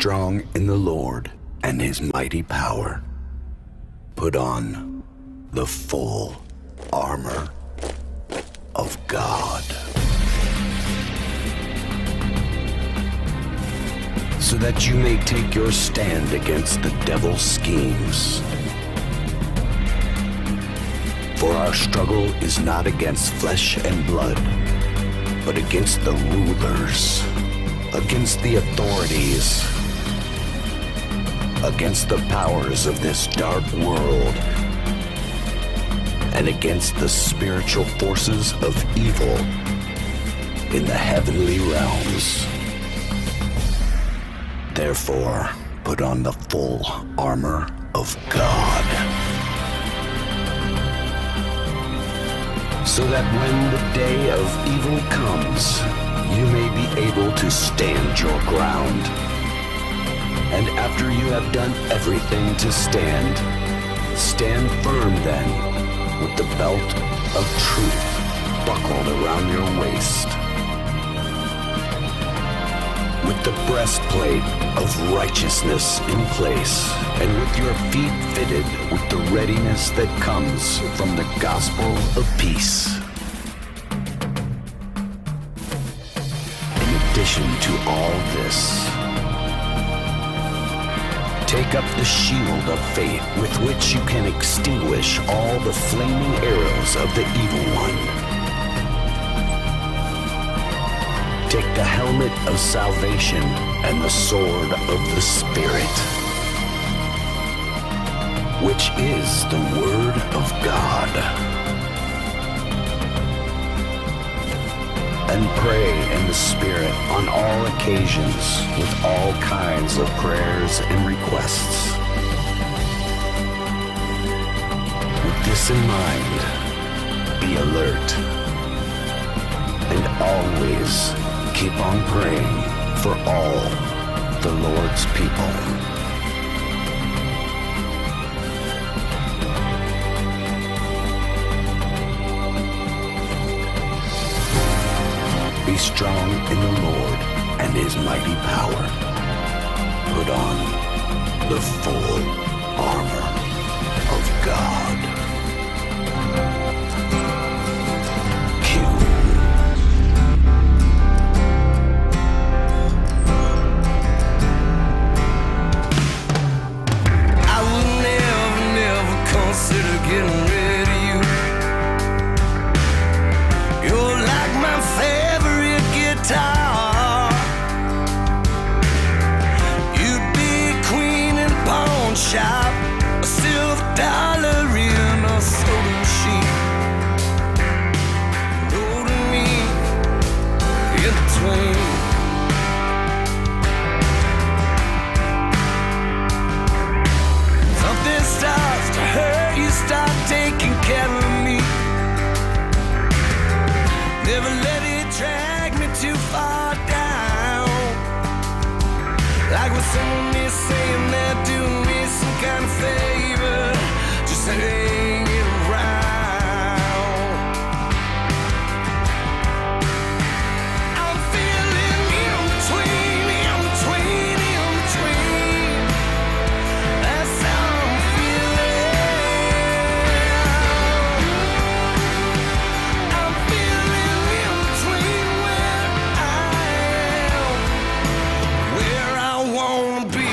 strong in the Lord and his mighty power. Put on the full armor of God, so that you may take your stand against the devil's schemes. For our struggle is not against flesh and blood, but against the rulers, against the authorities, against the powers of this dark world, and against the spiritual forces of evil in the heavenly realms. Therefore, put on the full armor of God, so that when the day of evil comes, you may be able to stand your ground. And after you have done everything to stand, stand firm then, with the belt of truth buckled around your waist, with the breastplate of righteousness in place, and with your feet fitted with the readiness that comes from the gospel of peace. In addition to all this, take up the shield of faith with which you can extinguish all the flaming arrows of the evil one. Take the helmet of salvation and the sword of the Spirit, which is the Word of God. And pray in the Spirit on all occasions with all kinds of prayers and requests. With this in mind, be alert and always keep on praying for all the Lord's people. Be strong in the Lord and his mighty power. Put on the full armor of God. Consider getting rid of you. You're like my favorite guitar. You'd be a queen in a pawn shop, a silver dollar in a soda machine, holding me in between. Something starts to hurt, you start taking care of me. Never let it drag me too far down. Like when someone is saying they're doing me some kind of favor, just hang it around. I'm feeling in between. That's how I'm feeling. I'm feeling in between where I am, where I wanna be.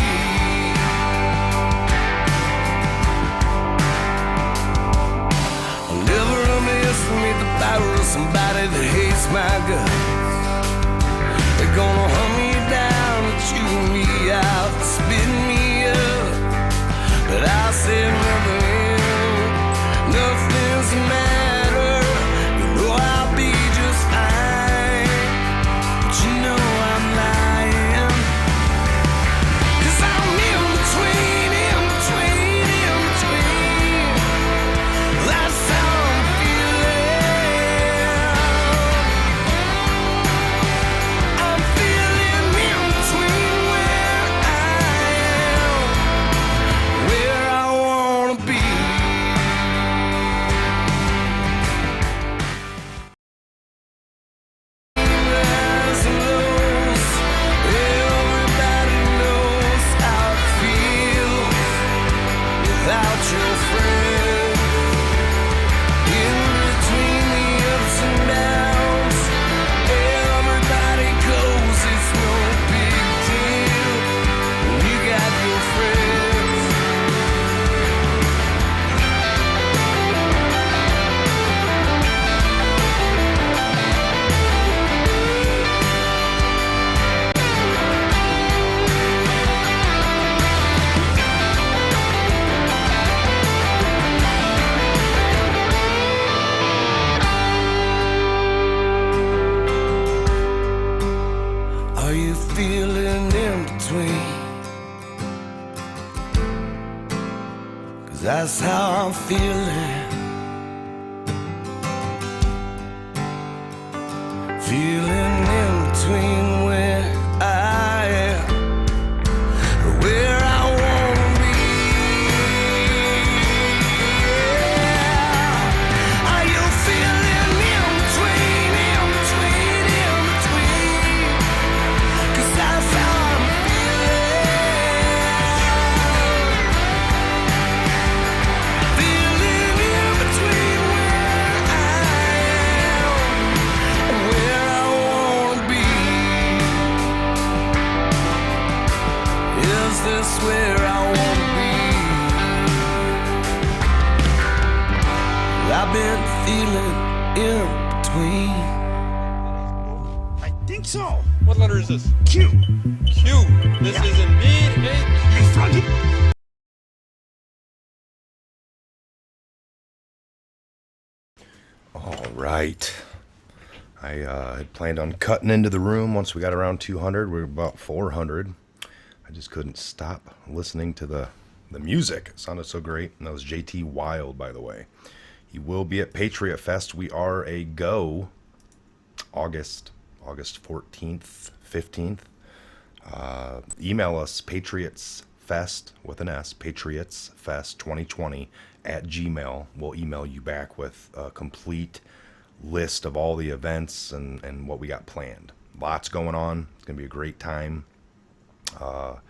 I'll never underestimate the power of somebody that hates my guts. They're gonna hunt me down and chew me out, spit me up. But I said nothing's the matter. You know I'll be just fine. But you know I'm lying. 'Cause I'm in between. That's how I'm feeling. I'm feeling in between where I am, where I wanna be. That's how I'm feeling. Feeling in between where I am and where I wanna be. Yeah. Are you feeling in between, in between, in between? 'Cause that's how I'm feeling. Feeling in between where I am and where I wanna be. Is this where I wanna be? I've been feeling in between. I think so. What letter is this? Q. Q. This is indeed a Hey, Froggy. All right. I had planned on cutting into the room once we got around 200. We were about 400. I just couldn't stop listening to the music. It sounded so great. And that was JT Wilde, by the way. He will be at Patriot Fest. We are a go August 14th, 15th. Email us patriotsfest with an S, patriotsfest2020 at Gmail. We'll email you back with a complete list of all the events and what we got planned. Lots going on. It's going to be a great time. How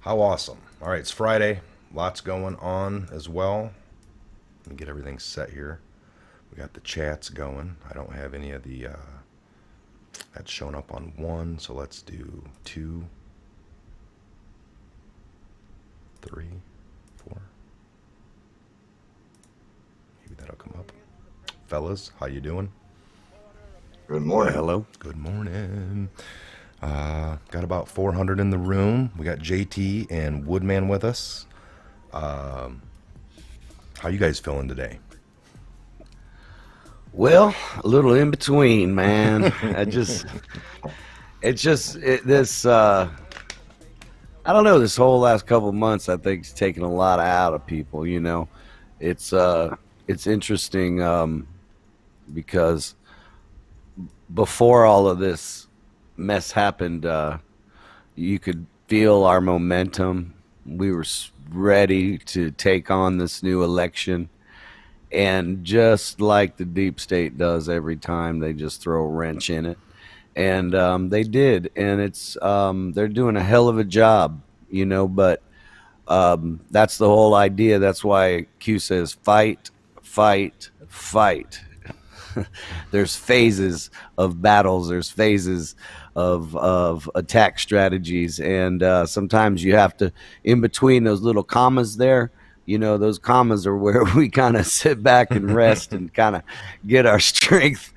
awesome. All right, it's Friday. Lots going on as well. Let me get everything set here. We got the chats going. I don't have any of the... that's showing up on 1, so let's do 2, 3, 4. Maybe that'll come up. Fellas, how you doing? Good morning. Hello. Good morning. Got about 400 in the room. We got JT and Woodman with us. How you guys feeling today? Well, a little in between, man. I don't know, this whole last couple of months, I think, it's taken a lot out of people, you know. It's interesting because before all of this mess happened, you could feel our momentum. We were ready to take on this new election. And just like the deep state does every time, they just throw a wrench in it. And they did. And it's they're doing a hell of a job, you know, but that's the whole idea. That's why Q says fight, fight, fight. There's phases of battles. There's phases of attack strategies. And sometimes you have to, in between those little commas there, you know, those commas are where we kind of sit back and rest and kind of get our strength.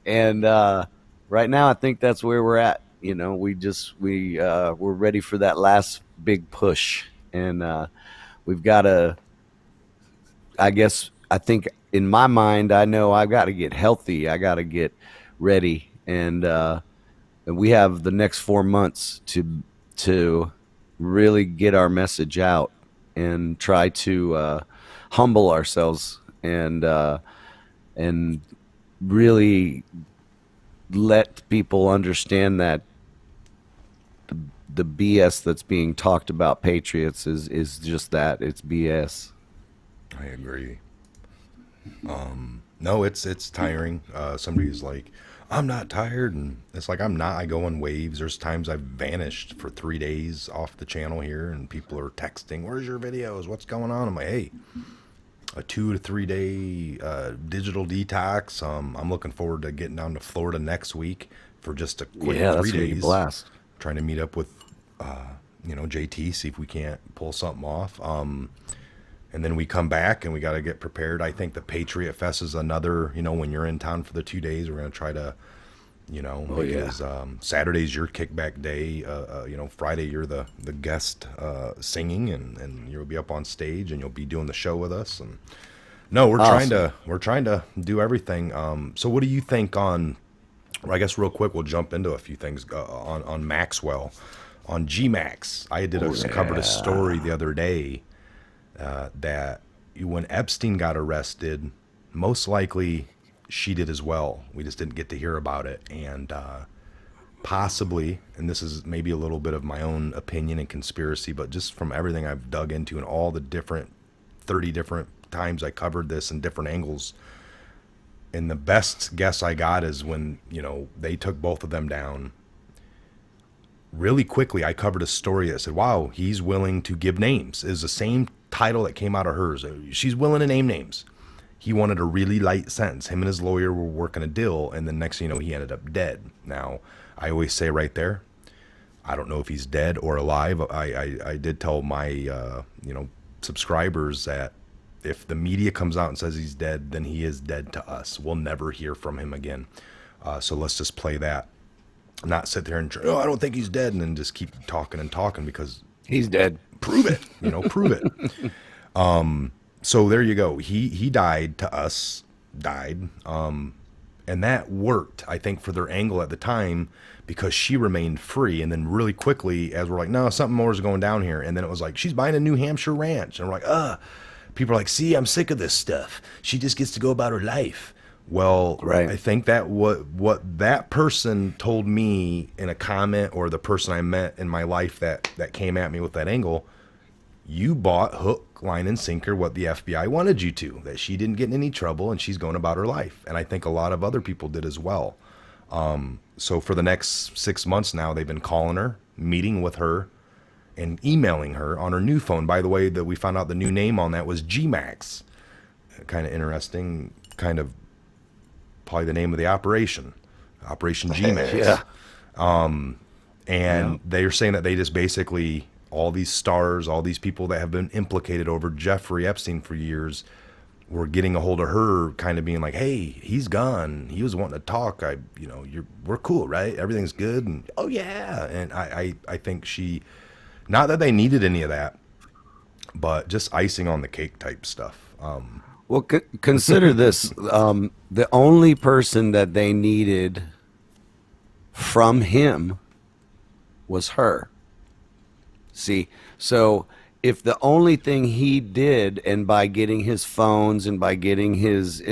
And right now, I think that's where we're at. You know, we're ready for that last big push. And we've got to, I think in my mind, I know I've got to get healthy. I got to get ready. And we have the next 4 months to really get our message out and try to humble ourselves and really let people understand that the BS that's being talked about Patriots is just that. It's BS. I agree. No, it's tiring. Somebody's like, I'm not tired, and it's like I'm not. I go in waves. There's times I've vanished for 3 days off the channel here, and people are texting, "Where's your videos? What's going on?" I'm like, "Hey, a 2 to 3 day digital detox. I'm looking forward to getting down to Florida next week for just a quick 3 days. Blast. Trying to meet up with JT, see if we can't pull something off. And then we come back and we got to get prepared. I think the Patriot Fest is another, when you're in town for the 2 days, we're going to try to, because Saturday's your kickback day. Friday you're the guest singing and you'll be up on stage and you'll be doing the show with us. And no, we're awesome. trying to do everything. So what do you think on, I guess real quick, we'll jump into a few things on Maxwell, on G-Max. I covered a story the other day that when Epstein got arrested, most likely she did as well. We just didn't get to hear about it. And possibly, and this is maybe a little bit of my own opinion and conspiracy, but just from everything I've dug into and all the different 30 different times I covered this in different angles, and the best guess I got is when, you know, they took both of them down. Really quickly, I covered a story that said, wow, he's willing to give names. Is the same title that came out of hers. She's willing to name names. He wanted a really light sentence. Him and his lawyer were working a deal, and the next thing you know, he ended up dead. Now, I always say right there, I don't know if he's dead or alive. I did tell my subscribers that if the media comes out and says he's dead, then he is dead to us. We'll never hear from him again. So let's just play that. Not sit there and, I don't think he's dead, and then just keep talking and talking, because he's dead. Prove it, prove it. So there you go. He died to us, and that worked, I think, for their angle at the time, because she remained free. And then really quickly, as we're like, no, something more is going down here. And then it was like, she's buying a New Hampshire ranch. And we're like, people are like, see, I'm sick of this stuff. She just gets to go about her life. Well, right. I think that what that person told me in a comment, or the person I met in my life that came at me with that angle, you bought hook, line, and sinker what the FBI wanted you to, that she didn't get in any trouble and she's going about her life. And I think a lot of other people did as well. So for the next 6 months now, they've been calling her, meeting with her, and emailing her on her new phone. By the way, that we found out the new name on that was GMAX. Kind of interesting, kind of probably the name of the Operation GMAX. Yeah. And they're saying that they just basically, all these stars, all these people that have been implicated over Jeffrey Epstein for years, were getting a hold of her, kind of being like, hey, he's gone. He was wanting to talk. We're cool, right? Everything's good. And oh yeah. And I think she, not that they needed any of that, but just icing on the cake type stuff. Well, consider this. The only person that they needed from him was her. See, so if the only thing he did, and by getting his phones and by getting his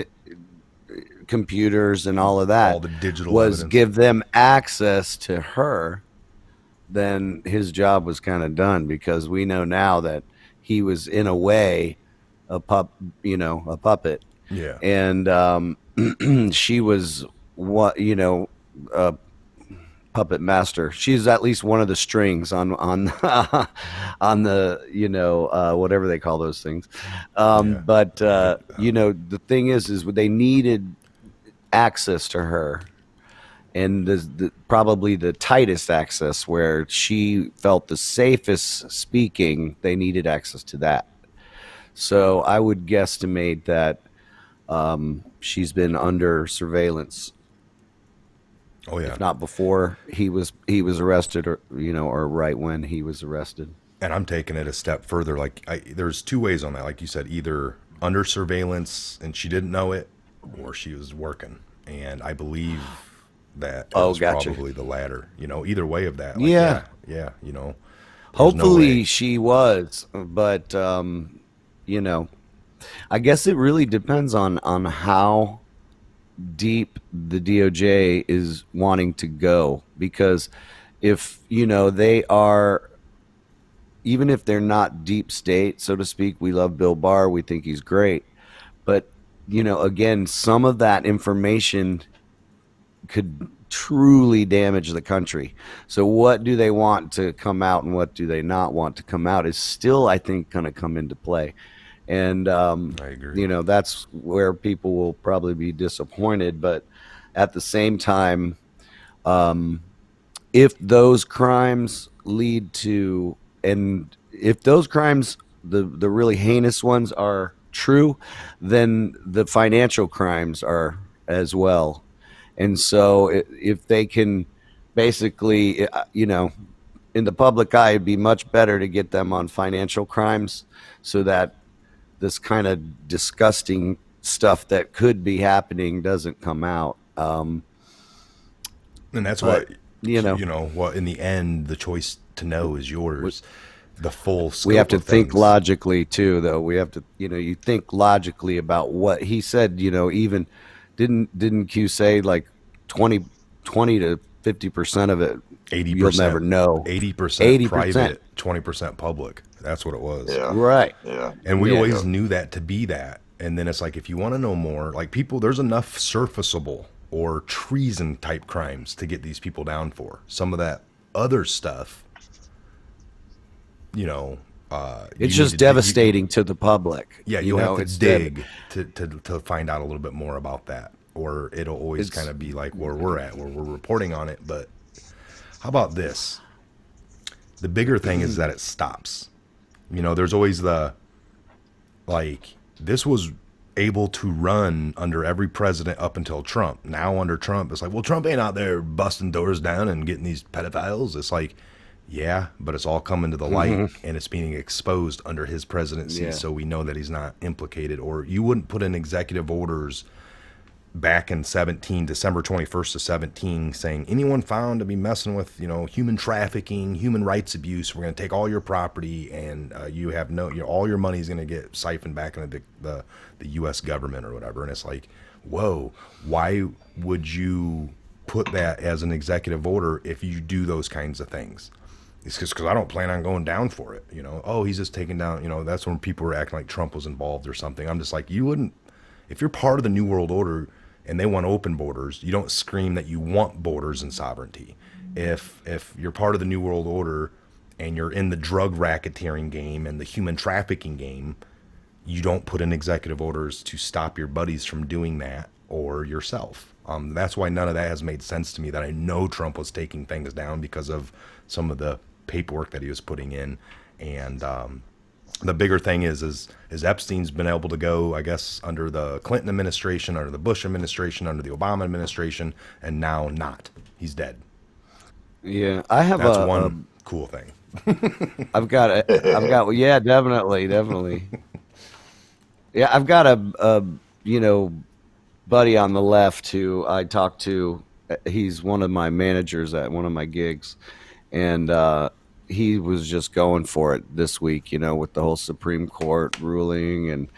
computers and all of that, all the digital was evidence, give them access to her, then his job was kind of done, because we know now that he was, in a way, a puppet. Yeah. And she was a puppet master. She's at least one of the strings on on the whatever they call those things. But the thing is they needed access to her, and probably the tightest access, where she felt the safest speaking. They needed access to that. So I would guesstimate that she's been under surveillance. Oh yeah. If not before he was arrested, or right when he was arrested. And I'm taking it a step further. Like, there's two ways on that. Like you said, either under surveillance and she didn't know it, or she was working. And I believe that was probably the latter. Either way of that. Like, yeah. Hopefully she was, but I guess it really depends on how deep the DOJ is wanting to go, because if they are, even if they're not deep state, so to speak, we love Bill Barr, we think he's great, but again, some of that information could truly damage the country. So what do they want to come out and what do they not want to come out is still, I think, going to come into play. And, I agree. That's where people will probably be disappointed. But at the same time, if those crimes lead to, and if those crimes, the really heinous ones, are true, then the financial crimes are as well. And so if they can basically, in the public eye, it'd be much better to get them on financial crimes, so that this kind of disgusting stuff that could be happening doesn't come out. And that's what, in the end, the choice to know is yours. the full scope we have to of think things. logically too, though. We have to, you think logically about what he said. Even didn't Q say like 20 to 50% of it 80%. you'll never know. 80% private, 20% public. That's what it was. Yeah. Right. Yeah. And we Yeah. always knew that to be that. And then it's like, if you want to know more, like people, there's enough surfaceable or treason type crimes to get these people down for. Some of that other stuff, It's just devastating to the public. Yeah, you have to dig to find out a little bit more about that, or it'll always kind of be like where we're at, where we're reporting on it. But how about this? The bigger thing is that it stops. There's always this was able to run under every president up until Trump. Now under Trump, it's like, well, Trump ain't out there busting doors down and getting these pedophiles. It's like, yeah, but it's all coming to the light and it's being exposed under his presidency. Yeah. So we know that he's not implicated. Or you wouldn't put in executive orders back in December 21st of 17, saying anyone found to be messing with, human trafficking, human rights abuse, we're going to take all your property and you have all your money is going to get siphoned back into the U.S. government or whatever. And it's like, whoa, why would you put that as an executive order if you do those kinds of things? It's just because I don't plan on going down for it. Oh, he's just taking down, that's when people were acting like Trump was involved or something. I'm just like, you wouldn't, if you're part of the New World Order and they want open borders, you don't scream that you want borders and sovereignty. If you're part of the New World Order and you're in the drug racketeering game and the human trafficking game, you don't put in executive orders to stop your buddies from doing that or yourself. That's why none of that has made sense to me, that I know Trump was taking things down because of some of the paperwork that he was putting in. And the bigger thing is Epstein's been able to go, I guess, under the Clinton administration, under the Bush administration, under the Obama administration, and now not. He's dead. Yeah, I have That's one cool thing. Yeah, definitely. Yeah, I've got a buddy on the left who I talked to. He's one of my managers at one of my gigs, and he was just going for it this week, with the whole Supreme Court ruling, and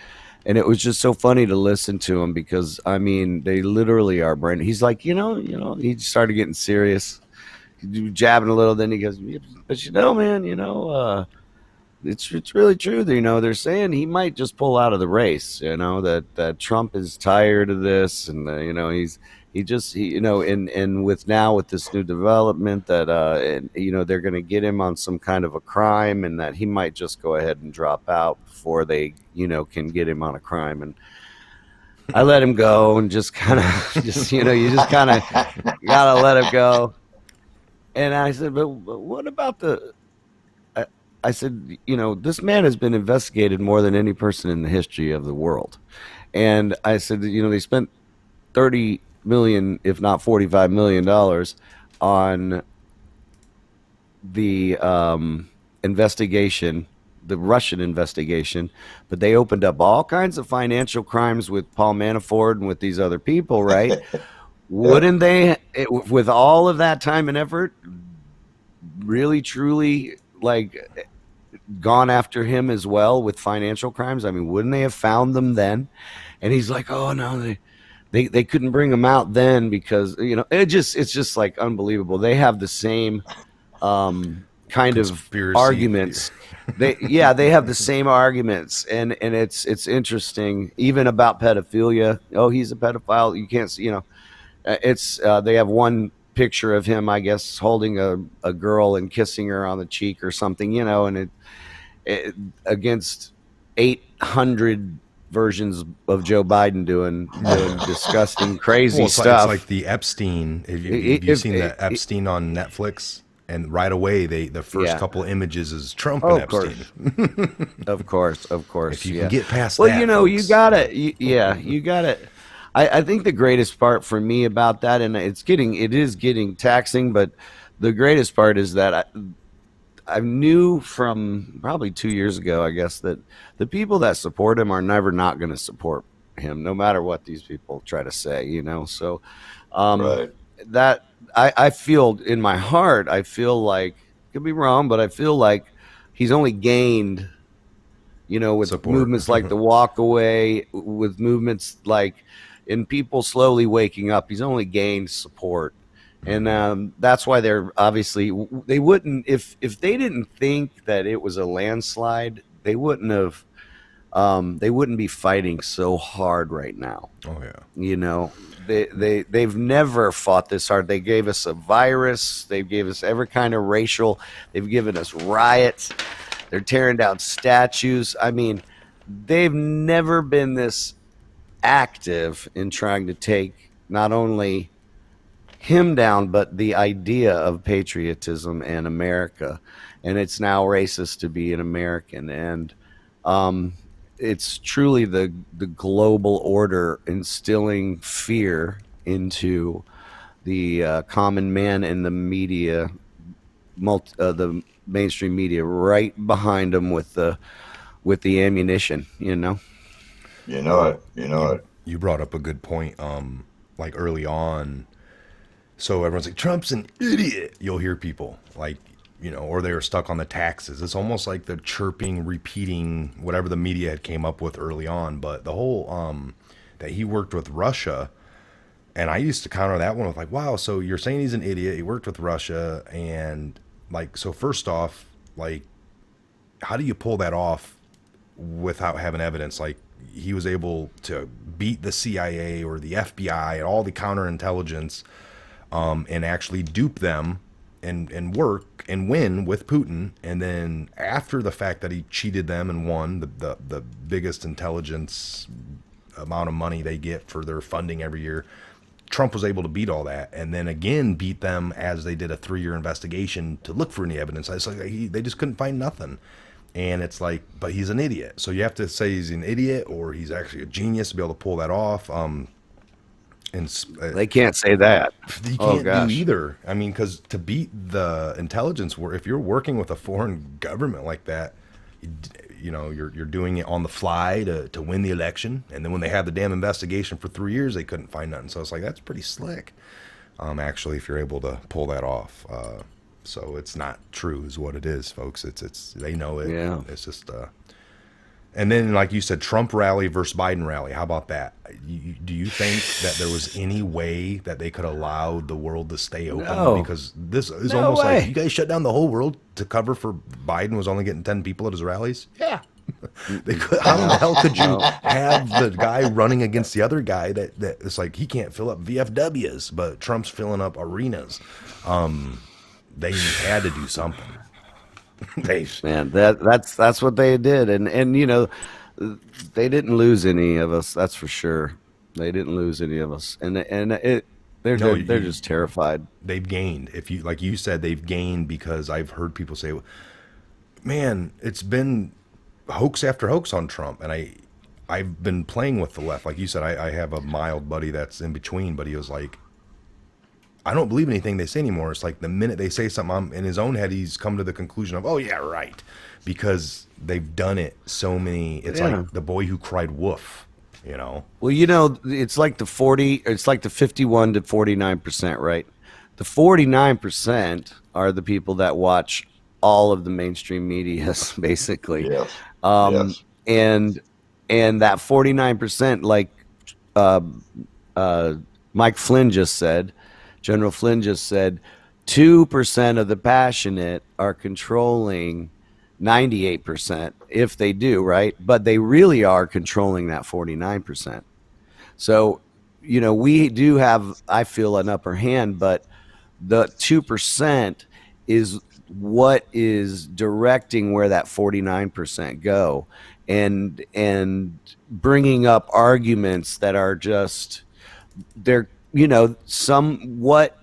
it was just so funny to listen to him because they literally are brain. He's like, he started getting serious, jabbing a little. Then he goes, but man, it's really true. They're saying he might just pull out of the race. That Trump is tired of this, and and with this new development that they're going to get him on some kind of a crime, and that he might just go ahead and drop out before they can get him on a crime. And I let him go and just kind of you just kind of gotta let him go. And I said, but what about I said, this man has been investigated more than any person in the history of the world. And I said, they spent 30 million, if not $45 million on the investigation, the Russian investigation, but they opened up all kinds of financial crimes with Paul Manafort and with these other people, right? Wouldn't they, with all of that time and effort, really, truly, gone after him as well with financial crimes? Wouldn't they have found them then? And he's like, oh no, they couldn't bring him out then because it's just like unbelievable. They have the same kind of arguments. They have the same arguments, and it's interesting even about pedophilia. Oh, he's a pedophile. You can't see, they have one picture of him, I guess, holding a girl and kissing her on the cheek or something, and it against 800 versions of Joe Biden doing disgusting, crazy stuff. It's like the Epstein. Have you seen the Epstein on Netflix? And right away, the first couple of images is Trump and Epstein. Of course. If you can get past that, folks. you got it. You got it. I think the greatest part for me about that, and it is getting taxing, but the greatest part is that I knew from probably 2 years ago, I guess, that the people that support him are never not going to support him, no matter what these people try to say, So right. That I feel in my heart, I feel like, could be wrong, but I feel like he's only gained, with Support. movements like the walk away, with movements like in people slowly waking up, he's only gained support. And that's why they're obviously, they wouldn't, if they didn't think that it was a landslide, they wouldn't be fighting so hard right now. Oh yeah. They've never fought this hard. They gave us a virus. They gave us every kind of racial. They've given us riots. They're tearing down statues. I mean, they've never been this active in trying to take not only him down, but the idea of patriotism and America. And it's now racist to be an American. And it's truly the global order instilling fear into the common man and the media, the mainstream media, right behind them with the ammunition. You know it. You brought up a good point. Like early on, so everyone's like, Trump's an idiot. You'll hear people like, or they were stuck on the taxes. It's almost like the chirping, repeating whatever the media had came up with early on. But the whole that he worked with Russia, and I used to counter that one with like, wow, so you're saying he's an idiot. He worked with Russia, and like, so first off, like, how do you pull that off without having evidence? Like, he was able to beat the CIA or the FBI and all the counterintelligence, and actually dupe them and work and win with Putin. And then after the fact that he cheated them and won the biggest intelligence amount of money they get for their funding every year, Trump was able to beat all that, and then again beat them as they did a 3-year investigation to look for any evidence. It's like they just couldn't find nothing. And it's like, but he's an idiot. So you have to say he's an idiot or he's actually a genius to be able to pull that off. They can't say that. You can't do either. I mean, because to beat the intelligence war, if you're working with a foreign government like that, you're doing it on the fly to win the election. And then when they had the damn investigation for 3 years, they couldn't find nothing. So it's like, that's pretty slick. Actually, if you're able to pull that off. So it's not true is what it is, folks. It's they know it. Yeah. It's just and then, like you said, Trump rally versus Biden rally. How about that? Do you think that there was any way that they could allow the world to stay open? No. Because this is No almost way. like you guys shut down the whole world to cover for Biden was only getting 10 people at his rallies. Yeah. How the hell could you have the guy running against the other guy that it's like he can't fill up VFWs, but Trump's filling up arenas? They had to do something. Man, that's what they did, and they didn't lose any of us. That's for sure. They didn't lose any of us, and they're just terrified. They've gained. If you like you said, they've gained because I've heard people say, "Man, it's been hoax after hoax on Trump," and I've been playing with the left. Like you said, I have a mild buddy that's in between, but he was like, I don't believe anything they say anymore. It's like the minute they say something, in his own head, he's come to the conclusion of, oh, yeah, right. Because they've done it so many. It's like the boy who cried wolf, Well, it's like the 51 to 49%, right? The 49% are the people that watch all of the mainstream media, basically. Yes. Yes. And that 49%, like Mike Flynn just said, General Flynn just said, 2% of the passionate are controlling 98%, if they do, right? But they really are controlling that 49%. So, we do have, I feel, an upper hand, but the 2% is what is directing where that 49% go, and bringing up arguments that are just, they're, somewhat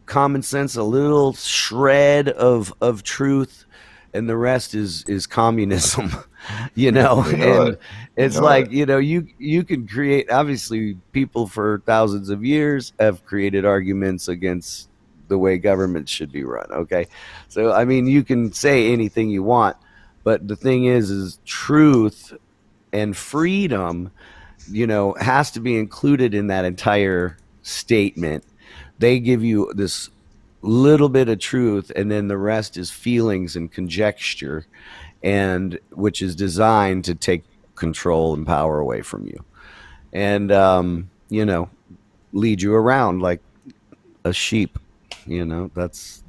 common sense, a little shred of truth, and the rest is communism, and it's like, you can create, obviously people for thousands of years have created arguments against the way government should be run. Okay. So, I mean, you can say anything you want, but the thing is truth and freedom, has to be included in that entire statement. They give you this little bit of truth, and then the rest is feelings and conjecture, and which is designed to take control and power away from you, and lead you around like a sheep. That's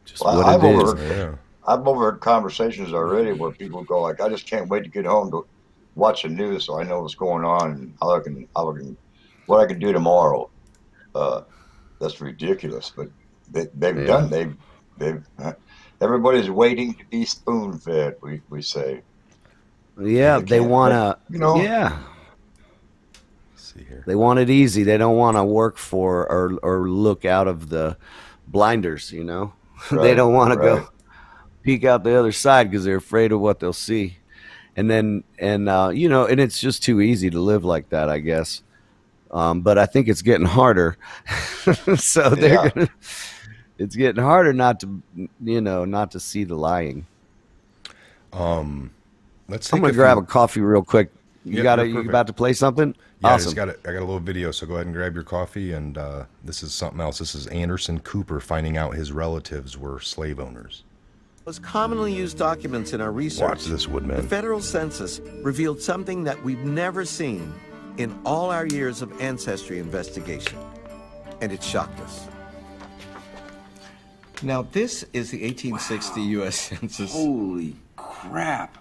just Well, what I've it is. Yeah. I've overheard conversations already where people go like, "I just can't wait to get home to watch the news so I know what's going on and what I can do tomorrow." That's ridiculous, but they've Yeah. done they've everybody's waiting to be spoon fed. We say Yeah, they they can't, want to. Yeah, Let's see here. they want it easy. They don't want to work for or look out of the blinders. They Right, don't want to right. go peek out the other side because they're afraid of what they'll see. And it's just too easy to live like that, I guess. But I think it's getting harder. So Yeah. it's getting harder not to see the lying. Let's I'm take gonna grab a coffee real quick. You Yeah, you're you perfect. about to play something? Yeah, Awesome. I got a little video, so go ahead and grab your coffee. And this is something else. This is Anderson Cooper finding out his relatives were slave owners. Most commonly used documents in our research, Watch this, the Woodman. federal census revealed something that we've never seen in all our years of ancestry investigation, and it shocked us. Now, this is the 1860 U.S. Census. Holy crap.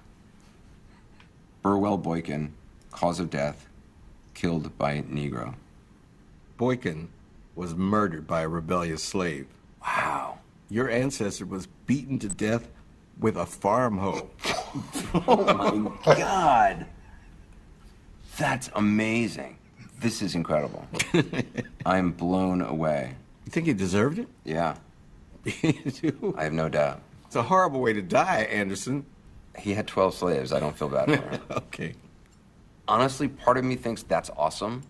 Burwell Boykin, cause of death, killed by Negro. Boykin was murdered by a rebellious slave. Wow. Your ancestor was beaten to death with a farm hoe. Oh my God. That's amazing. This is incredible. I'm blown away. You think he deserved it? Yeah, You do? I have no doubt. It's a horrible way to die, Anderson. He had 12 slaves. I don't feel bad for him. Okay. Honestly, part of me thinks that's awesome.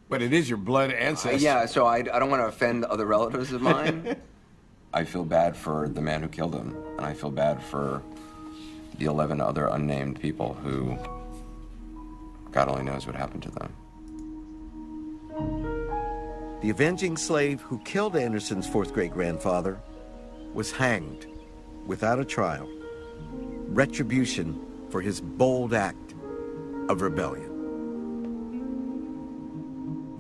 But it is your blood ancestor. Yeah, so I don't want to offend other relatives of mine. I feel bad for the man who killed him, and I feel bad for the 11 other unnamed people who God only knows what happened to them. The avenging slave who killed Anderson's fourth great-grandfather was hanged without a trial. Retribution for his bold act of rebellion.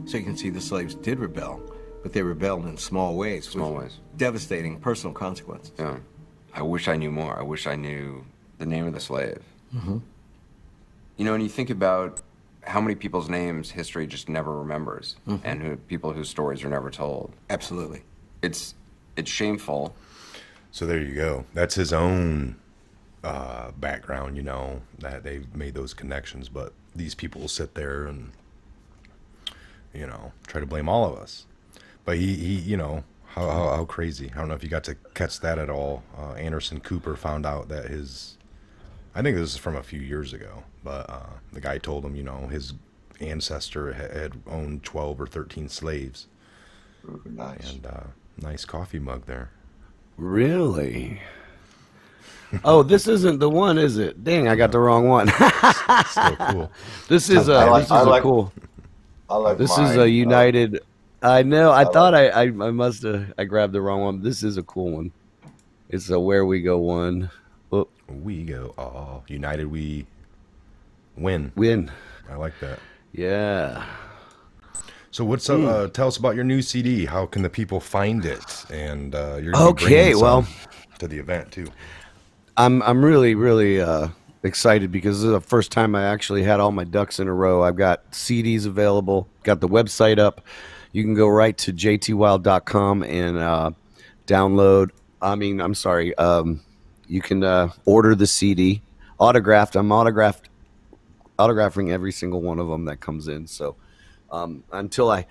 So you can see the slaves did rebel, but they rebelled in small ways. Small with ways. Devastating personal consequences. Yeah. I wish I knew more. I wish I knew the name of the slave. Mm-hmm. And you think about how many people's names history just never remembers, and people whose stories are never told. Absolutely. It's shameful. So there you go. That's his own background, that they've made those connections. But these people will sit there and, try to blame all of us. But he how crazy. I don't know if you got to catch that at all. Anderson Cooper found out that I think this is from a few years ago, but the guy told him, his ancestor had owned 12 or 13 slaves. Ooh, nice. And nice coffee mug there. Really? Oh, this isn't the one, is it? Dang, I got the wrong one. Still cool. This is cool. I like This mine. is a United. I know. I thought I must have. I grabbed the wrong one. This is a cool one. It's a Where We Go one. Oh, We go all united. We win. win. I like that. Yeah. So what's up? Tell us about your new CD. How can the people find it? And you're gonna be Okay, bringing some well, to the event too. I'm really excited because this is the first time I actually had all my ducks in a row. I've got CDs available. Got the website up. You can go right to jtwild.com and download. You can order the CD autographed. I'm autographing every single one of them that comes in. So until I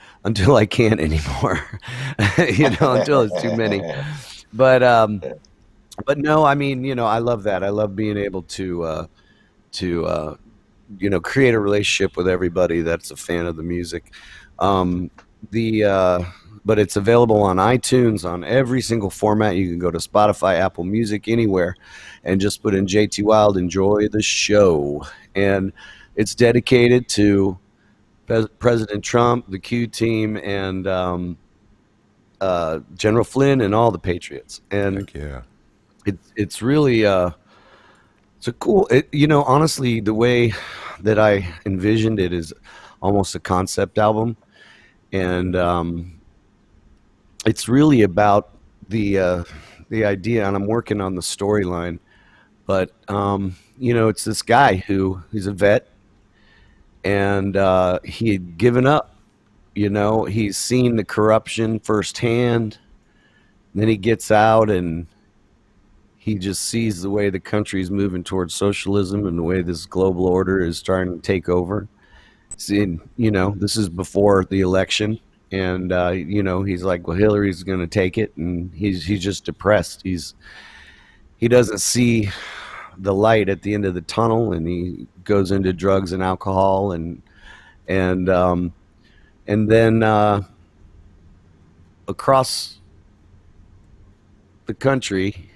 can't anymore, until it's too many. But no, I love that. I love being able to create a relationship with everybody that's a fan of the music. But it's available on iTunes on every single format. You can go to Spotify, Apple Music, anywhere, and just put in JT Wild, enjoy the show. And it's dedicated to President Trump, the Q team, and General Flynn and all the Patriots. And Heck yeah. it's really it's a cool. Honestly, the way that I envisioned it is almost a concept album, and it's really about the idea. And I'm working on the storyline, but it's this guy he's a vet, and he had given up. He's seen the corruption firsthand. Then he gets out and he just sees the way the country's moving towards socialism and the way this global order is starting to take over. See, this is before the election, and he's like, well, Hillary's going to take it, and he's just depressed. He doesn't see the light at the end of the tunnel, and he goes into drugs and alcohol, and then across the country,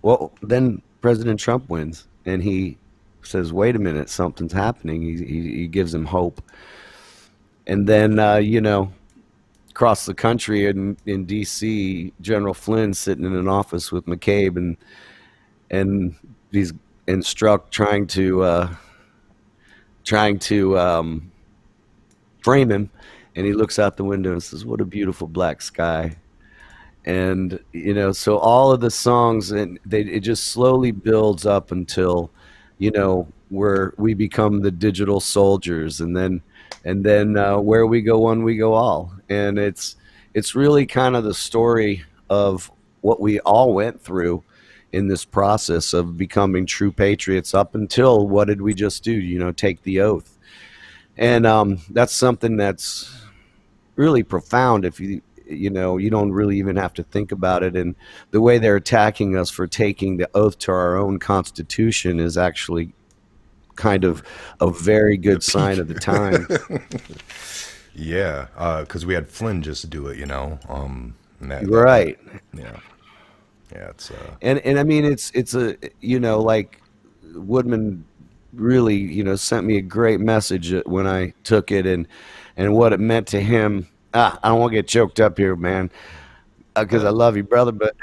well, then President Trump wins, and he says, wait a minute, something's happening. He gives him hope. And then, across the country in D.C., General Flynn sitting in an office with McCabe, and he's Strzok trying to frame him, and he looks out the window and says, what a beautiful black sky. And so all of the songs, and it just slowly builds up until where we become the digital soldiers, and then where we go one, we go all. And it's really kind of the story of what we all went through in this process of becoming true patriots up until what did we just do? Take the oath. And that's something that's really profound if you don't really even have to think about it. And the way they're attacking us for taking the oath to our own Constitution is actually kind of a very good sign of the time. Yeah, because we had Flynn just do it, Right. Yeah, it's and I mean it's a like Woodman really sent me a great message when I took it, and what it meant to him. I don't want to get choked up here, man, because I love you, brother, but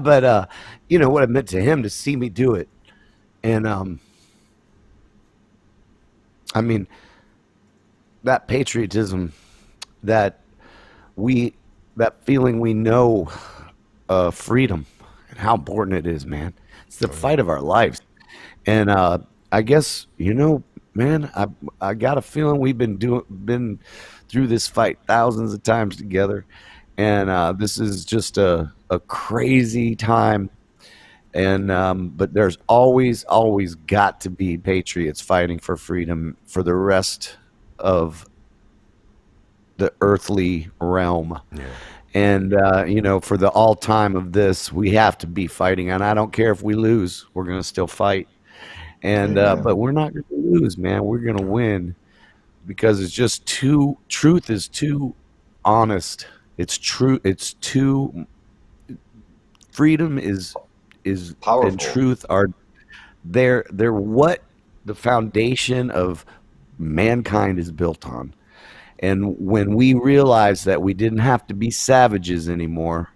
but what it meant to him to see me do it. And I mean, that patriotism, that feeling we know freedom and how important it is, man. It's the fight of our lives. And I guess, man, I got a feeling we've been through this fight thousands of times together, and this is just a crazy time. And but there's always got to be patriots fighting for freedom for the rest of the earthly realm. Yeah. And for the all time of this, we have to be fighting. And I don't care if we lose, we're gonna still fight. And but we're not gonna lose, man. We're gonna win, because it's just truth is too honest. It's true. It's too. Freedom is Powerful. and truth are they're what the foundation of mankind is built on. And when we realized that we didn't have to be savages anymore,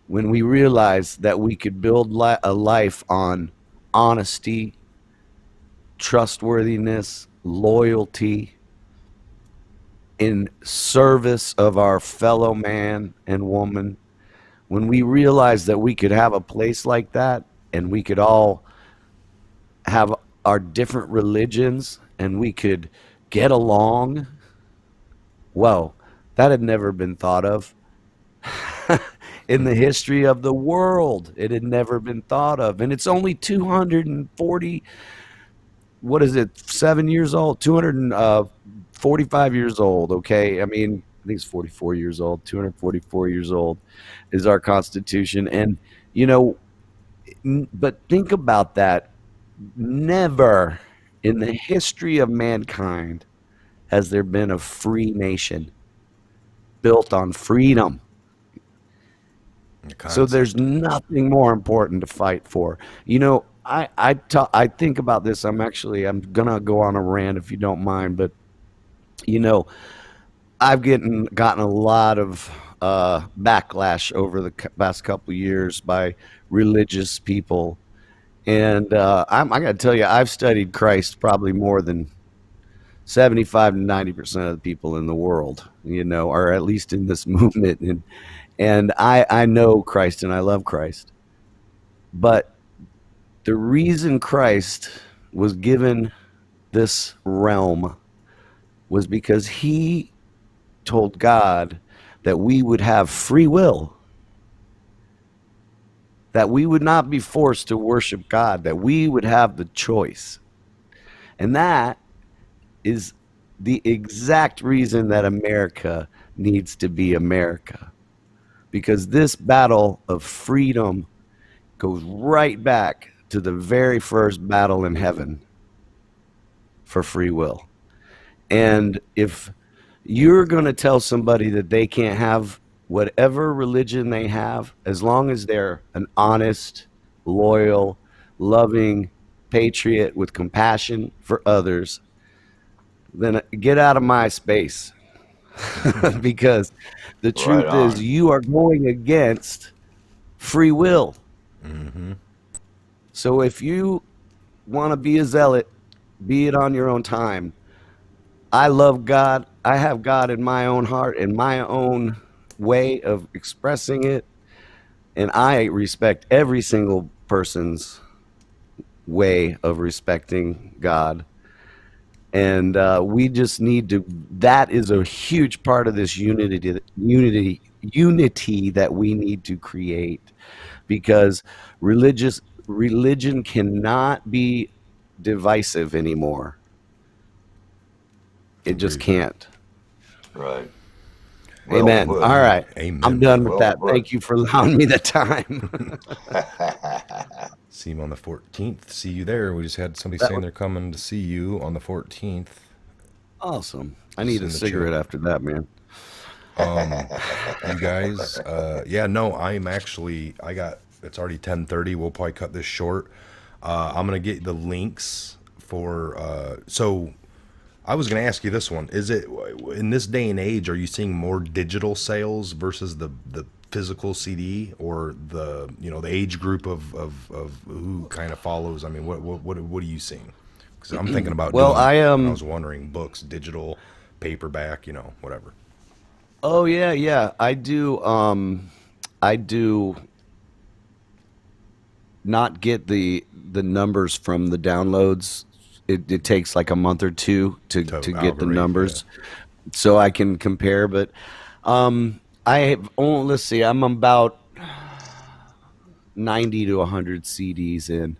when we realized that we could build a life on honesty, trustworthiness, loyalty, in service of our fellow man and woman, when we realized that we could have a place like that, and we could all have our different religions and we could get along, well, that had never been thought of. In the history of the world, it had never been thought of. And it's only 240, 7 years old, 245 years old, okay? I mean, I think it's 44 years old, 244 years old is our Constitution. And, but think about that. Never in the history of mankind has there been a free nation built on freedom. So there's nothing more important to fight for. I think about this. I'm gonna go on a rant if you don't mind, but I've gotten a lot of backlash over the past couple of years by religious people, and I got to tell you, I've studied Christ probably more than 75 to 90% of the people in the world, or at least in this movement, and I know Christ and I love Christ, but the reason Christ was given this realm was because he told God that we would have free will, that we would not be forced to worship God, that we would have the choice. And that is the exact reason that America needs to be America, because this battle of freedom goes right back to the very first battle in heaven for free will. And if you're going to tell somebody that they can't have whatever religion they have, as long as they're an honest, loyal, loving patriot with compassion for others, then get out of my space. Because the truth is, you are going against free will. Mm-hmm. So if you want to be a zealot, be it on your own time. I love God. I have God in my own heart and my own way of expressing it. And I respect every single person's way of respecting God. And we just need to, that is a huge part of this unity that we need to create, because religion cannot be divisive anymore. It just can't. Right. Amen. Well, all right. Amen. I'm done with that. Well, Thank you for allowing me the time. See him on the 14th. See you there. We just had somebody saying they're coming to see you on the 14th. Awesome. I need a Send the cigarette chat. after that, man. You guys, it's already 10:30. We'll probably cut this short. I'm going to get the links for, so I was going to ask you this one. Is it, in this day and age, are you seeing more digital sales versus the physical CD, or the age group of who kind of follows? I mean, what are you seeing? Because I'm thinking about I was wondering, books, digital, paperback, whatever. Oh yeah. I do not get the numbers from the downloads. It takes like a month or two to get the numbers, so I can compare. But let's see, I'm about 90 to 100 CDs in,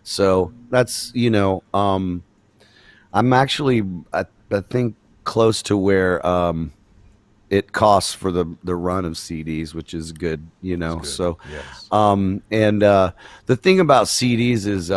so that's I'm actually I think close to where it costs for the run of CDs, which is good, Good. So Yes. and the thing about CDs is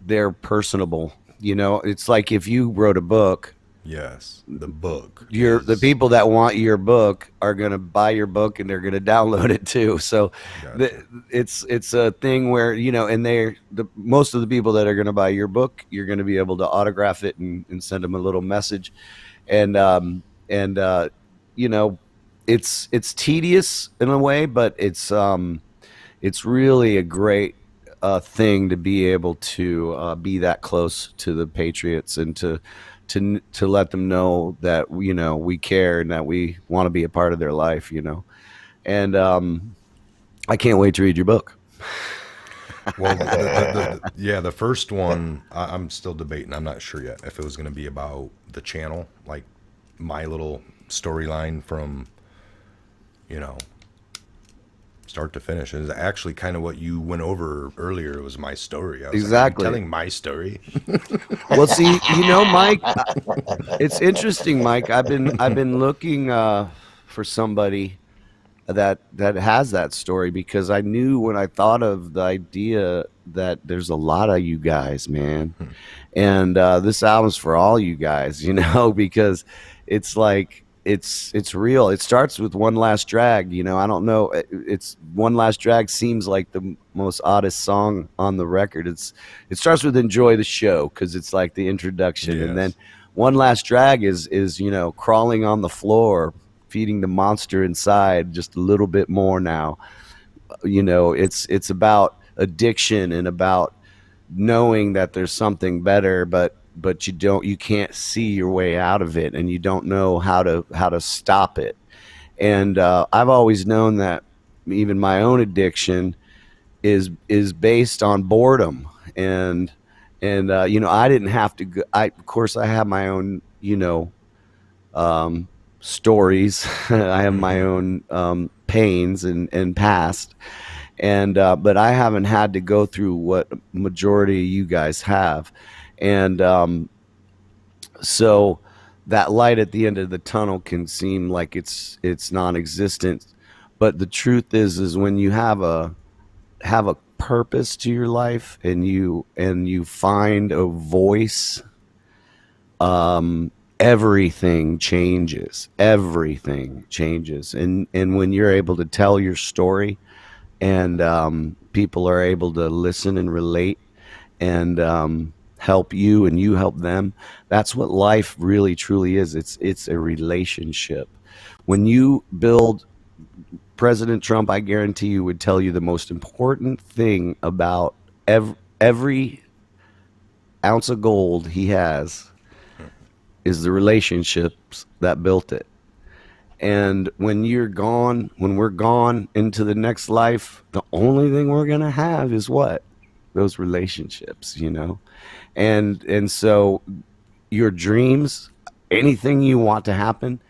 they're personable. It's like if you wrote a book. Yes, the book. The people that want your book are going to buy your book, and they're going to download it too. So Gotcha. it's a thing where, and most of the people that are going to buy your book, you're going to be able to autograph it and send them a little message. And it's tedious in a way, but it's really a great thing to be able to be that close to the Patriots, and to let them know that we care and that we want to be a part of their life, and I can't wait to read your book. Well, the first one, I'm still debating. I'm not sure yet if it was going to be about the channel, like my little storyline from start to finish. Is actually kind of what you went over earlier. It was my story. I was Exactly. like, telling my story. Well, see, Mike, it's interesting, Mike. I've been looking for somebody that has that story, because I knew when I thought of the idea that there's a lot of you guys, man, and this album's for all you guys, because it's like it's real. It starts with One Last Drag. I don't know. It's One Last Drag seems like the most oddest song on the record. It starts with Enjoy the Show, because it's like the introduction, Yes. and then one last drag is crawling on the floor, feeding the monster inside just a little bit more now. It's about addiction and about knowing that there's something better, but you can't see your way out of it, and you don't know how to stop it. And I've always known that even my own addiction is based on boredom. And I didn't have to go. Of course I have my own stories. I have my own pains and past, and but I haven't had to go through what majority of you guys have. And so that light at the end of the tunnel can seem like it's non-existent, but the truth is when you have a purpose to your life, and you find a voice, everything changes. And when you're able to tell your story, and people are able to listen and relate, and help you, and you help them, that's what life really truly is. It's a relationship. When you build, President Trump, I guarantee you, would tell you the most important thing about every ounce of gold he has is the relationships that built it. And when we're gone into the next life, the only thing we're going to have is what? Those relationships, And so your dreams, anything you want to happen,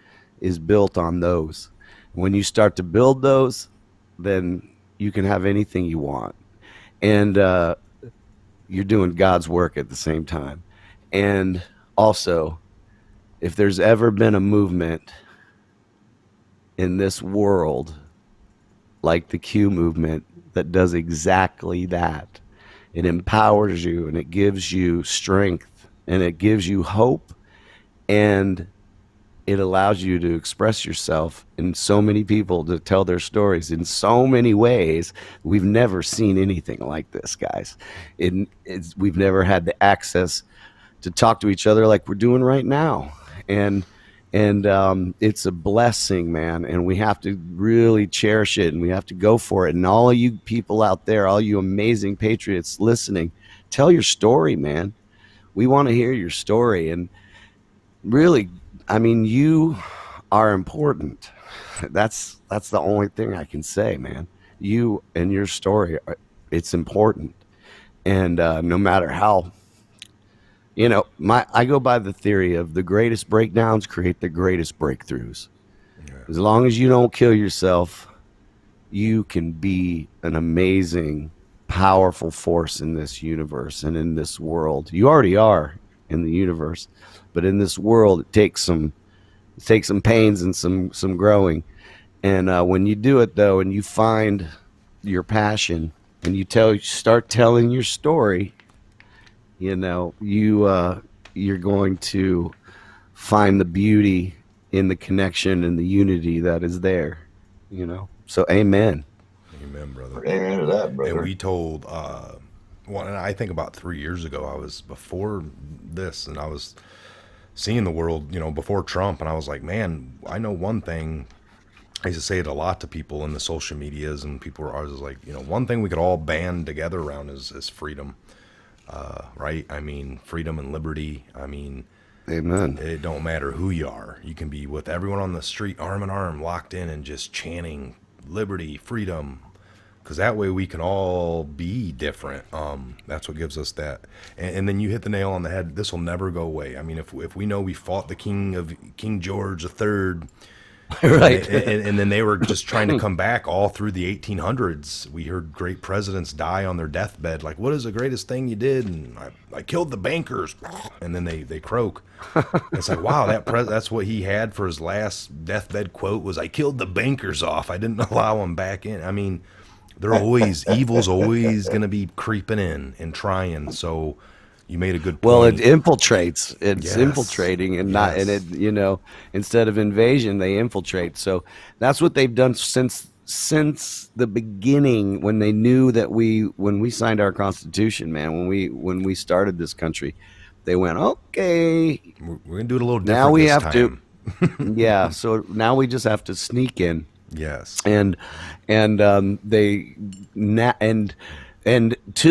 is built on those. When you start to build those, then you can have anything you want. And you're doing God's work at the same time. And also, if there's ever been a movement in this world like the Q movement that does exactly that, it empowers you, and it gives you strength, and it gives you hope, and it allows you to express yourself, and so many people to tell their stories in so many ways. We've never seen anything like this, guys. We've never had the access to talk to each other like we're doing right now. And it's a blessing, man. And we have to really cherish it, and we have to go for it. And all of you people out there, all you amazing patriots listening, tell your story, man. We want to hear your story. And really, I mean, you are important. That's the only thing I can say, man. You and your story, it's important. And no matter how, I go by the theory of the greatest breakdowns create the greatest breakthroughs. Yeah. As long as you don't kill yourself, you can be an amazing, powerful force in this universe and in this world. You already are in the universe, but in this world, it takes some pains and some growing. And when you do it, though, and you find your passion, and you start telling your story, you're going to find the beauty in the connection and the unity that is there. So amen. Amen, brother. Amen to that, brother. And we told and I think about 3 years ago, I was before this, and I was seeing the world, before Trump, and I was like, man, I know one thing. I used to say it a lot to people in the social medias, and people were always like, one thing we could all band together around is freedom, right? I mean, freedom and liberty. I mean, amen. It don't matter who you are. You can be with everyone on the street, arm in arm, locked in, and just chanting liberty, freedom, because that way we can all be different. That's what gives us that. And then you hit the nail on the head. This will never go away. I mean, if we know we fought the King George III, right, and then they were just trying to come back all through the 1800s. We heard great presidents die on their deathbed, like, what is the greatest thing you did? And I killed the bankers, and then they croak. It's like, wow, that's what he had for his last deathbed quote was, I killed the bankers off. I didn't allow them back in. I mean, evil's always going to be creeping in and trying. So you made a good point. Well, it infiltrates. It's Yes. infiltrating, and not, and it, instead of invasion, they infiltrate. So that's what they've done since the beginning, when they knew that when we signed our Constitution, man, when we started this country, they went, okay, We're gonna do it a little different now we this have time. to. Yeah, so now we just have to sneak in. Yes. And to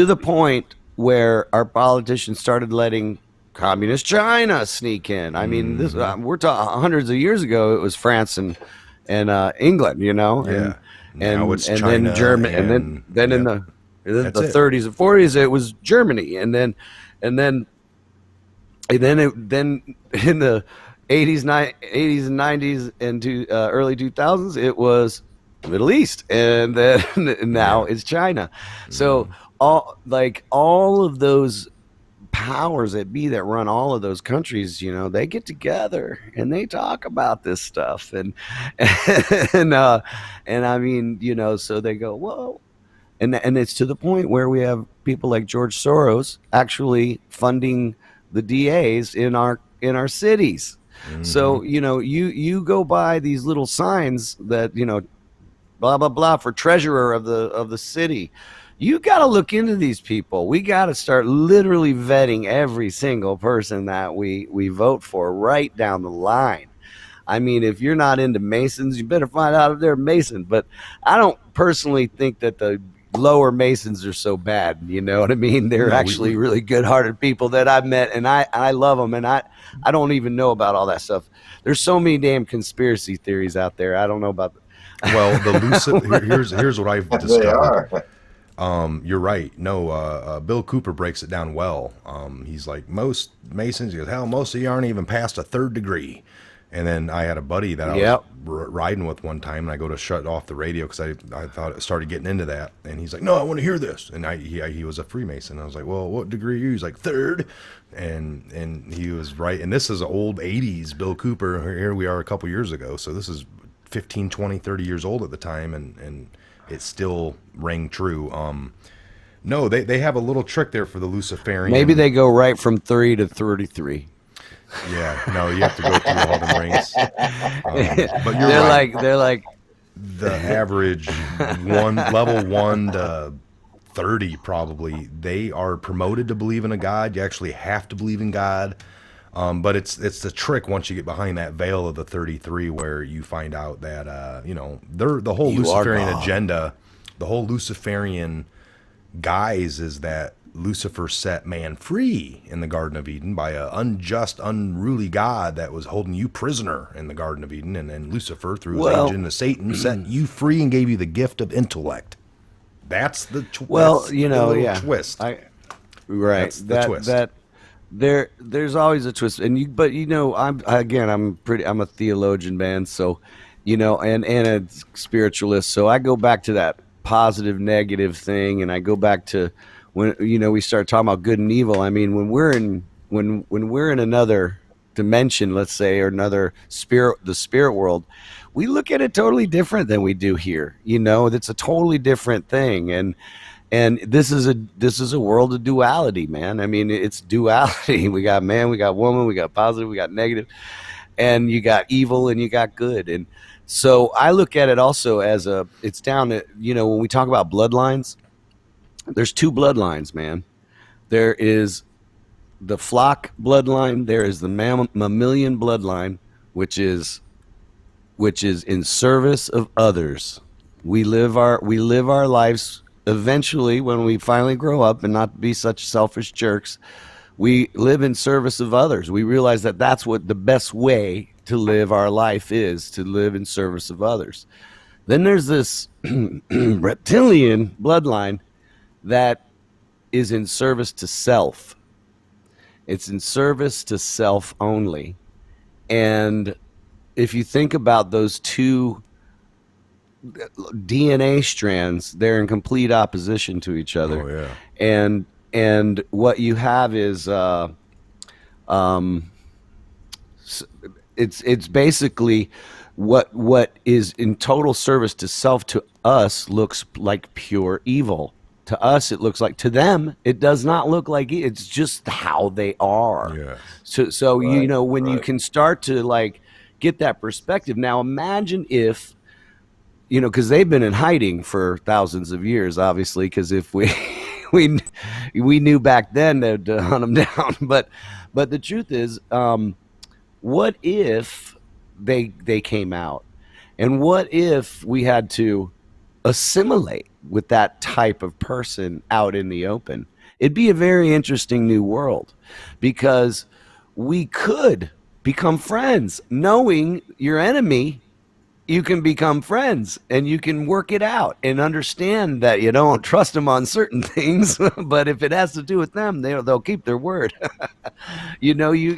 the point where our politicians started letting communist China sneak in. I mean, this we're talking hundreds of years ago. It was France and England, you know, Yeah. and Now it's and China then Germany, and and- then in yep. the That's it. 30s and 40s it was Germany, and then in the 80s and 90s and early 2000s it was Middle East, and then now it's China. So all of those powers that be that run all of those countries, you know, they get together and they talk about this stuff, and I mean, you know, so they go, whoa. And it's to the point where we have people like George Soros actually funding the DAs in our cities. So, you know, you go by these little signs that, you know, blah blah blah for treasurer of the city. You got to look into these people. We got to start literally vetting every single person that we vote for right down the line. I mean, if you're not into Masons, you better find out if they're a Mason. But I don't personally think that the lower Masons are so bad. You know what I mean? They're actually really good-hearted people that I've met, and I love them. And I don't even know about all that stuff. There's so many damn conspiracy theories out there. I don't know about. Well, the here's what I've They discovered. are. You're right. No, Bill Cooper breaks it down well. He's like, most Masons, he goes, hell, most of you aren't even past a 3rd degree. And then I had a buddy that I was riding with one time, and I go to shut off the radio because I thought it started getting into that. And he's like, no, I want to hear this. And he was a Freemason. I was like, well, what degree are you? He's like, 3rd. And he was right. And this is old 80s Bill Cooper. Here we are a couple years ago. So this is 15, 20, 30 years old at the time. And it still rang true. No, they have a little trick there for the Luciferian. Maybe they go right from 3 to 33. Yeah, no, you have to go through all the rings. But you're right. They're like The average level 1 to 30 probably, they are promoted to believe in a God. You actually have to believe in God. But it's the trick once you get behind that veil of the 33 where you find out that, the whole Luciferian agenda, the whole Luciferian guise is that Lucifer set man free in the Garden of Eden by an unjust, unruly God that was holding you prisoner in the Garden of Eden. And then Lucifer, through his agent of Satan, set you free and gave you the gift of intellect. That's the twist. Twist. Right. That's the twist. There's always a twist, I'm a theologian, man. So, and a spiritualist. So I go back to that positive, negative thing, and I go back to when we start talking about good and evil. I mean, when we're in another dimension, let's say, or another the spirit world, we look at it totally different than we do here. It's a totally different thing, and this is a world of duality, man. I mean, it's duality. We got man, we got woman, we got positive, we got negative, and you got evil and you got good. And so I look at it also as it's down to, when we talk about bloodlines, there's two bloodlines, man. There is the flock bloodline. There is the mammalian bloodline, which is in service of others. We live our lives. Eventually, when we finally grow up and not be such selfish jerks, we live in service of others. We realize that that's what the best way to live our life is, to live in service of others. Then there's this reptilian bloodline that is in service to self. It's in service to self only. And if you think about those two DNA strands, they're in complete opposition to each other. Oh, yeah. And what you have is it's basically what is in total service to self. To us looks like pure evil. To us it looks like, to them it does not look like it's just how they are. Yeah. So right, when you can start to get that perspective. Now imagine if, because they've been in hiding for thousands of years, obviously, because if we we knew back then to hunt them down. But the truth is, what if they came out, and what if we had to assimilate with that type of person out in the open? It'd be a very interesting new world, because we could become friends. Knowing your enemy, you can become friends and you can work it out and understand that you don't trust them on certain things, but if it has to do with them, they'll keep their word. We could It's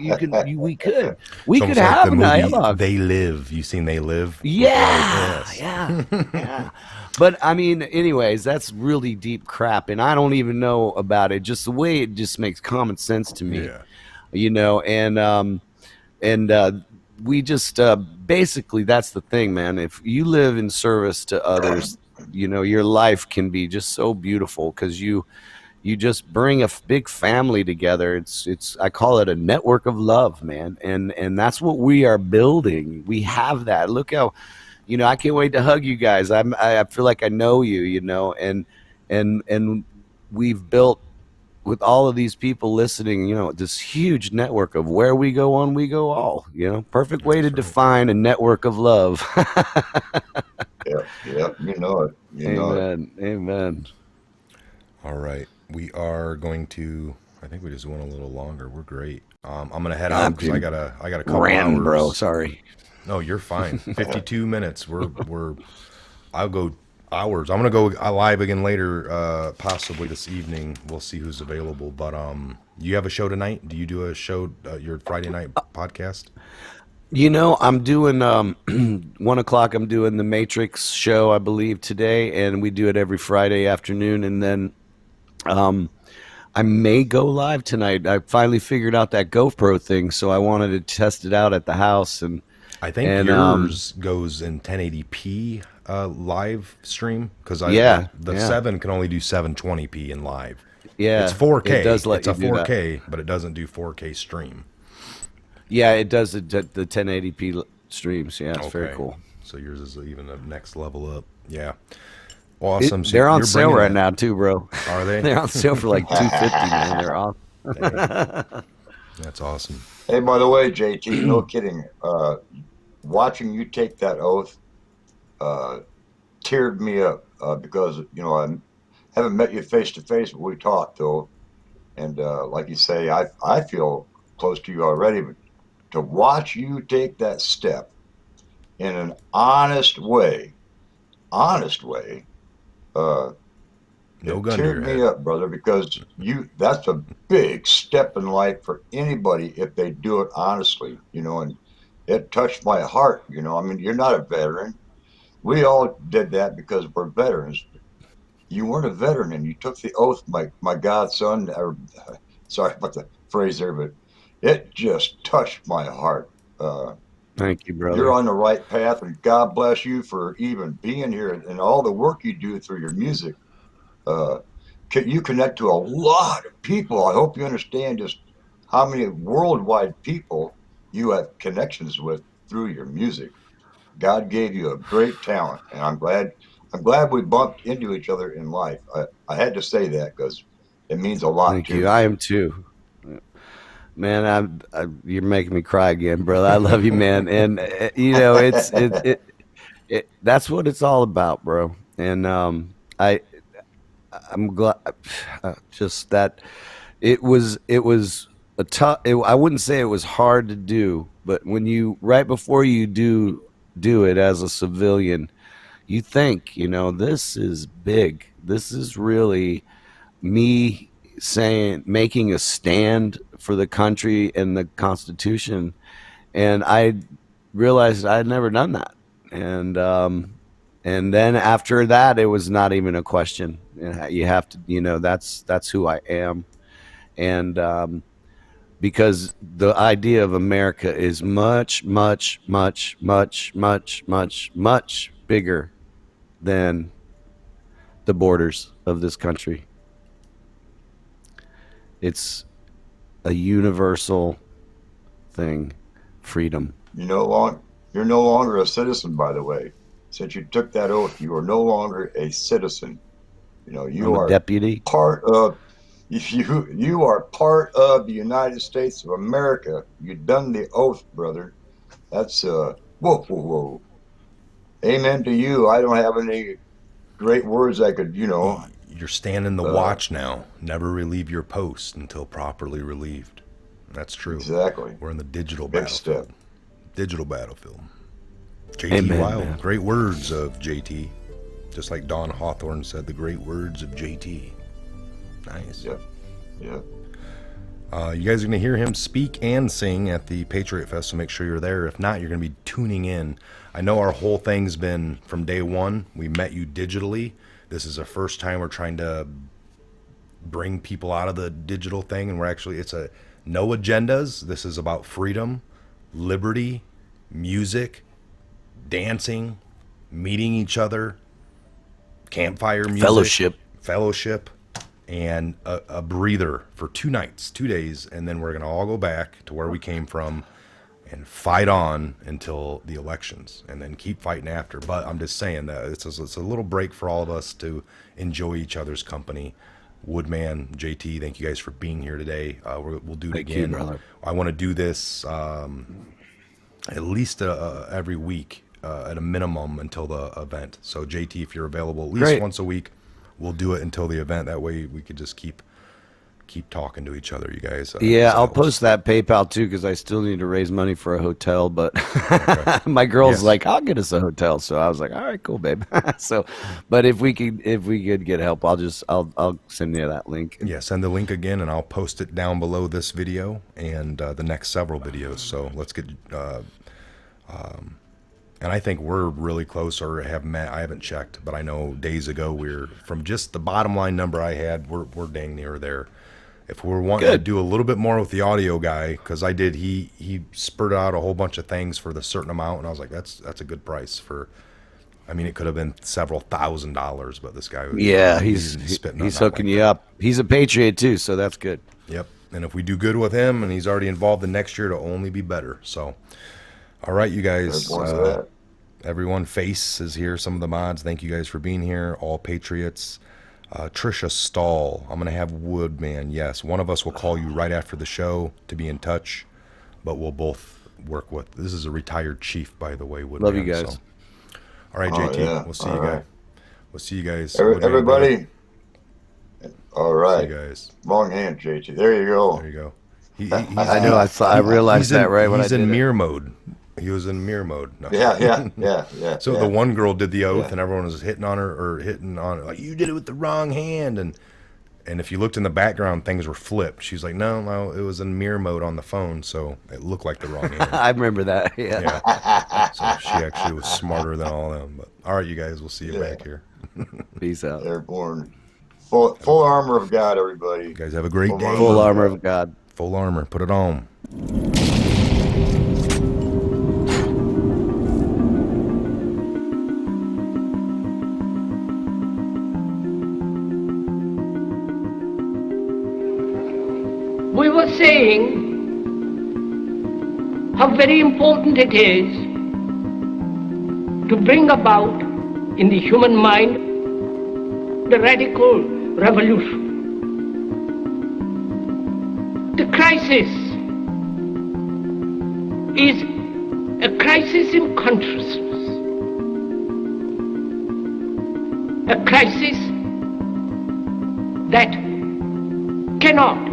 almost like have the a movie dialogue. They Live. You seen They Live? Yeah, Yes. yeah. But I mean, anyways, that's really deep crap, and I don't even know about it. Just the way it just makes common sense to me, and we just basically, that's the thing, man. If you live in service to others, your life can be just so beautiful, because you just bring a big family together. It's I call it a network of love, man, and that's what we are building. We have that. Look how, I can't wait to hug you guys. I feel like I know you, and we've built, with all of these people listening, this huge network of where we go on, we go all, perfect way to define a network of love. Yeah, you know it. Amen. All right. We are going to, I think we just went a little longer. We're great. I'm going to head out because I got a couple hours. Bro, sorry. No, you're fine. 52 minutes. I'll go hours. I'm gonna go live again later, possibly this evening. We'll see who's available. But you have a show tonight? Do you do a show, your Friday night podcast? I'm doing 1 o'clock. I'm doing the Matrix show, I believe, today, and we do it every Friday afternoon. And then I may go live tonight. I finally figured out that GoPro thing, so I wanted to test it out at the house. And I think yours goes in 1080p live stream, because the 7 can only do 720p in live. Yeah, it's 4K. It does let it's you a do 4K, that. but it doesn't do 4K stream. Yeah, it does the 1080p streams. Yeah, it's very cool. So yours is even the next level up. Yeah, awesome. So they're on sale right now too, bro. Are they? They're on sale for like $250, man. They're awesome. That's awesome. Hey, by the way, JT, no kidding. Watching you take that oath teared me up because I haven't met you face to face, but we talked though, and like you say, I feel close to you already. But to watch you take that step in an honest way, it teared me up, brother, because that's a big step in life for anybody if they do it honestly, and it touched my heart. I mean, you're not a veteran. We all did that because we're veterans. You weren't a veteran, and you took the oath, my godson, or sorry about the phrase there, but it just touched my heart. Thank you, brother. You're on the right path, and God bless you for even being here and all the work you do through your music. You connect to a lot of people. I hope you understand just how many worldwide people you have connections with through your music. God gave you a great talent, and I'm glad we bumped into each other in life. I had to say that because it means a lot. Thank you. I am too. Man, you're making me cry again, brother. I love you, man. And that's what it's all about, bro. And I'm glad just that it was a tough. I wouldn't say it was hard to do, but when right before you do it as a civilian, you think, this is big. This is really me making a stand for the country and the Constitution. And I realized I had never done that. And then after that, it was not even a question. You have to, that's who I am. And because the idea of America is much, much, much, much, much, much, much bigger than the borders of this country. It's a universal thing, freedom. You're no longer a citizen, by the way. Since you took that oath, you are no longer a citizen. You know, you I'm a are deputy. part of. You are part of the United States of America. You done the oath, brother. That's whoa, whoa, whoa. Amen to you. I don't have any great words I could, You're standing the watch now. Never relieve your post until properly relieved. That's true. Exactly. We're in the digital Big battlefield. step. Digital battlefield. JT Amen, Wild. man. Great words of JT. Just like Don Hawthorne said, the great words of JT. Nice. Yep. Yep. You guys are going to hear him speak and sing at the Patriot Fest, so make sure you're there. If not, you're going to be tuning in. I know our whole thing's been from day one. We met you digitally. This is the first time we're trying to bring people out of the digital thing, and it's a no agendas. This is about freedom, liberty, music, dancing, meeting each other, campfire music, fellowship, and a breather for 2 nights, 2 days, and then we're going to all go back to where we came from and fight on until the elections, and then keep fighting after. But I'm just saying that it's a little break for all of us to enjoy each other's company. Woodman, JT, thank you guys for being here today. We'll do it Thank again. you, brother. I want to do this at least every week at a minimum until the event. So JT, if you're available at least once a week, we'll do it until the event. That way we could just keep talking to each other, you guys. Yeah, I'll post that PayPal too, because I still need to raise money for a hotel. But my girl's like, "I'll get us a hotel." So I was like, "All right, cool, babe." But if we could get help, I'll send you that link. Yeah, send the link again, and I'll post it down below this video and the next several videos. So let's get. And I think we're really close, or have met. I haven't checked, but I know days ago we're from just the bottom line number I had. We're dang near there. If we're wanting to do a little bit more with the audio guy, because I did, he spurted out a whole bunch of things for the certain amount, and I was like, that's a good price for. I mean, it could have been several $1,000s, but this guy was he's hooking you up. He's a Patriot too, so that's good. Yep. And if we do good with him, and he's already involved the next year, it'll only be better. So, all right, you guys. Everyone, Face is here. Some of the mods. Thank you guys for being here. All Patriots. Trisha Stahl. I'm gonna have Woodman. Yes, one of us will call you right after the show to be in touch, but we'll both work with. This is a retired chief, by the way. Woodman. Love you guys. So. All right, JT. Yeah. We'll see you guys. We'll see you guys. Everybody. All right. See you guys. Wrong hand, JT. There you go. There you go. I know. I realized that right when I did He's in it. mirror mode. He was in mirror mode. No. Yeah. So the one girl did the oath, and everyone was hitting on her, like, you did it with the wrong hand, and if you looked in the background, things were flipped. She's like, no, it was in mirror mode on the phone, so it looked like the wrong hand. I remember that. Yeah. So she actually was smarter than all of them. But all right, you guys, we'll see you back here. Peace out. Airborne. Full armor of God, everybody. You guys have a great day. Full armor of God. Full armor. Put it on. We were saying how very important it is to bring about in the human mind the radical revolution. The crisis is a crisis in consciousness, a crisis that cannot